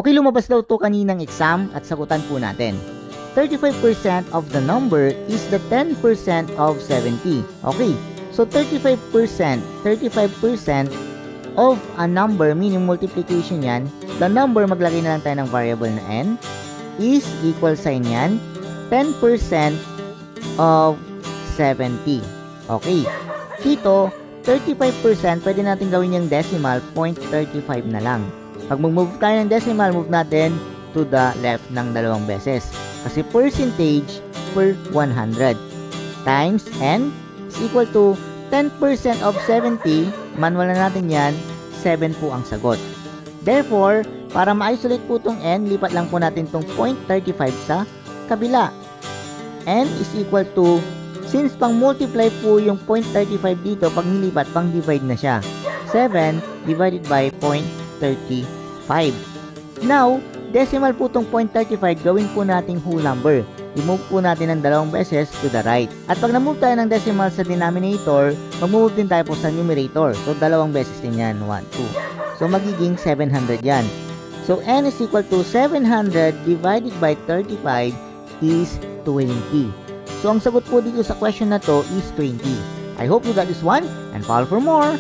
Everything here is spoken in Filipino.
Okay, lumabas daw to kaninang exam at sagutan po natin. 35% of the number is the 10% of 70. Okay, so 35% of a number, meaning multiplication yan, the number, maglagay na lang tayo ng variable na n, is equal sign yan, 10% of 70. Okay, dito, 35%, pwede natin gawin yung decimal, 0.35 na lang. Pag mag-move tayo ng decimal, move natin to the left ng dalawang beses. Kasi percentage per 100 times n is equal to 10% of 70, manual na natin yan, 7 po ang sagot. Therefore, para ma-isolate po itong n, lipat lang po natin itong 0.35 sa kabila. N is equal to, since pang multiply po yung 0.35 dito, pag nilipat, pang divide na siya. 7 divided by 0.35. Now, decimal po itong 0.35, gawin po nating whole number. I-move po natin ng dalawang beses to the right. At pag na-move tayo ng decimal sa denominator, mag-move din tayo po sa numerator. So, dalawang beses din yan. 1, 2. So, magiging 700 yan. So, n is equal to 700 divided by 35 is 20. So, ang sagot po dito sa question na to is 20. I hope you got this one and follow for more.